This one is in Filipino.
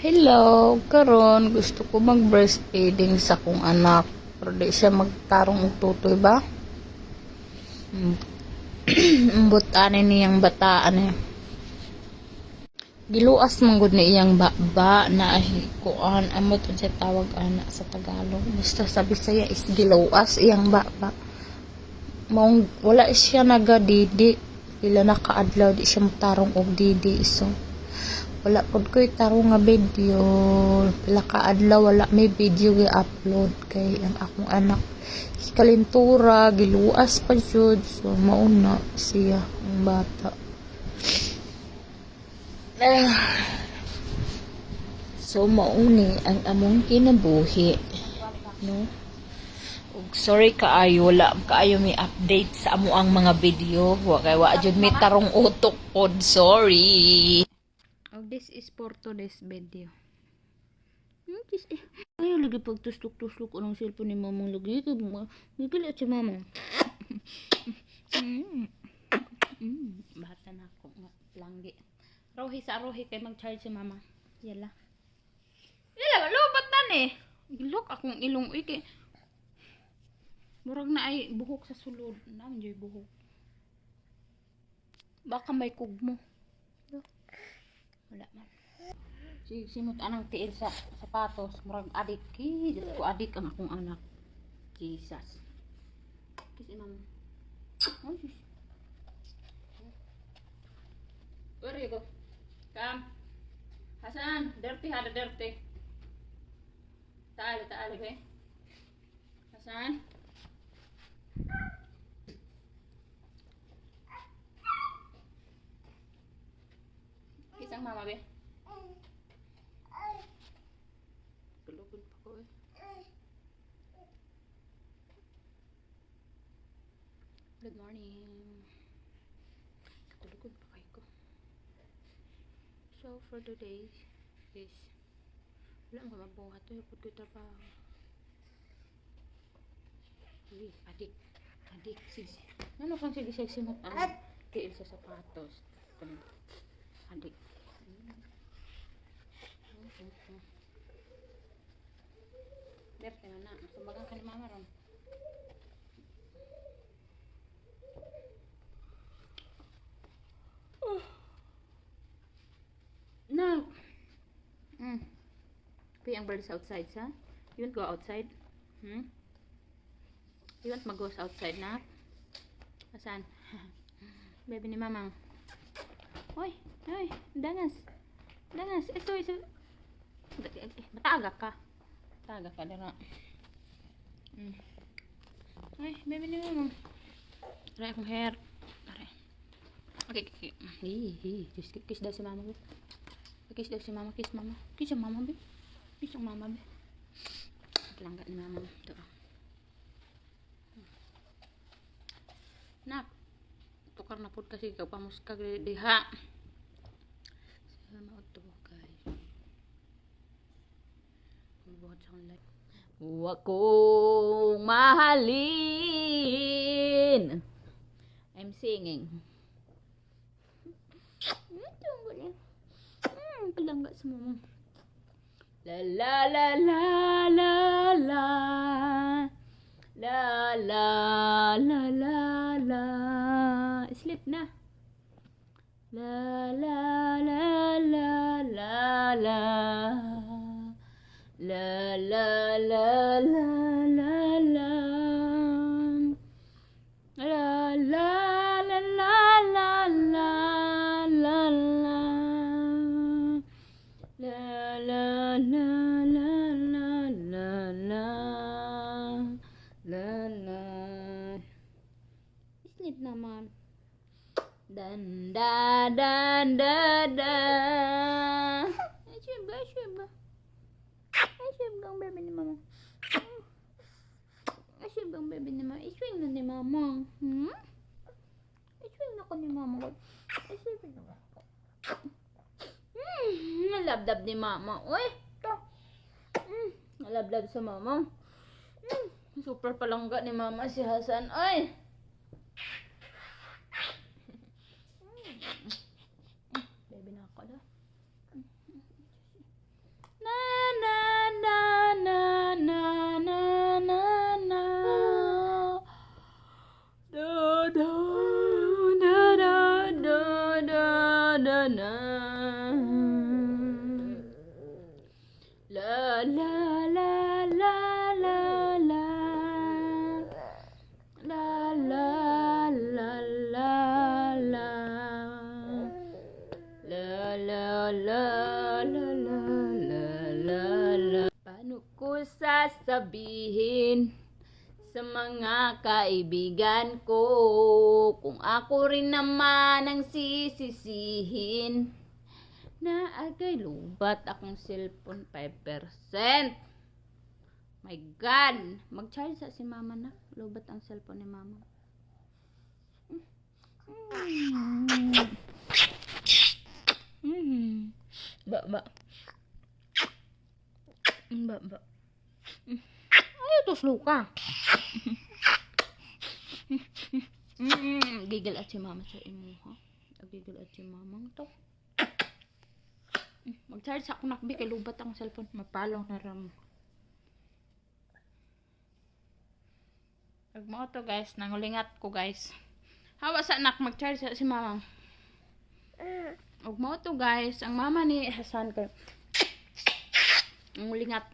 Hello, karon gusto ko mag-breastfeeding sa kong anak. Pero di siya magtarong og tutoy ba? Ambot ani niyang bataan eh. Giluas man gud ni iyang baba na kuan amot unsa tawag ana sa Tagalog. Basta sa Bisaya is giluas iyang baba. Mong wala siya nagadidi. Pila na kaadlaw di siya magtarong og didi so. Wala pod ko'y tarong nga video. Pila ka adlaw wala may video gi-upload kay ang akong anak kalintura giluas pa jud so mauna siya ang bata. So mauni ang among kinabuhi no. Ug sorry kaayo wala kaayo may update sa amo ang mga video wa kay wa jud may tarong utok pod sorry. Oh, this is for today's video. Ayaw lagi pagtustok-tustok ko ng cellphone ni mamang lagi. Gigilit si mama. Bata na ako nga. Langgi. Rohi sa rohi kay mag-charge si mama. Yala. Yala, lubat na ni. Gilok akong ilong. Kay murag na ay buhok sa sulod. Nandiyo buhok. Baka may kugmo. Wala man. Simot anang tiil sa sapatos. Murag adik. Ko adik ang akong anak. Jesus. Kasi mama. Oh, Jesus. Where you go? Come. Hasan. Dirty hada dirty. Taali okay? Hasan. Kisang mama be. Tulugod pa ko eh. Good morning. Tulugod pa kayo ko. So for today is wala mo mabuhat to yung pagkutrabaho. Uy, adik sis. Ano kang sige simot ang tiil sa sapatos. Adik. Derte na na. Kumbagang ka ni mama ron. No. Okay, ang birds outside sa? You want go outside? You want mag-go outside na? Asan? Baby ni mamang. Hoy, dangas. Ito. Matagak ka. Tagak ka dara. Ay, baby ni mamang. Try akong hair. Tara. Okay. Just kiss daw si mama. Kiss daw si mama. Kiss mama. Kiss ang mama, be. Kiss ang mama, be. Langga ni mama. Ito. Nak. Tukar na pod kasi kapamuskag diha. Sama ito guys. Buhat sa online. Huwag kong mahalin. I'm singing. Palangga sa mama. La la la la la la. La la la la la. Sleep na. La la la la la la. La la la la la la. La la la la la la la la. La la la la la la la. La la. Sleep naman. Dan da dan da da. Asyik bang baby ni mama. Asyik bang baby ni mama. Iswing na ni mama. Iswing na ko ni mama. Asyik na. Nalabdab ni mama. Uy. Nalabdab sa mama. Super palangga ni mama si Hasan. Ay. Baby na ako da. la la la la la. Paano ko sasabihin sa mga kaibigan ko kung ako rin naman ang sisisihin na agay lubat akong cellphone 5%. My God! Mag-charge sa si mama na. Lubat ang cellphone ni mama. Ba. Ba. Ay, ito slow ka. Gigil at si mama sa imo, ha? Gigil at si mamang to. Mag-charge sa akong nakbi kay lubat ang cellphone. Mapalong na ram. Pag mo to guys, nangulingat ko guys. Hawa sa anak, mag-charge sa si mama. Huwag mo to guys, ang mama ni Hasan kay nangulingat.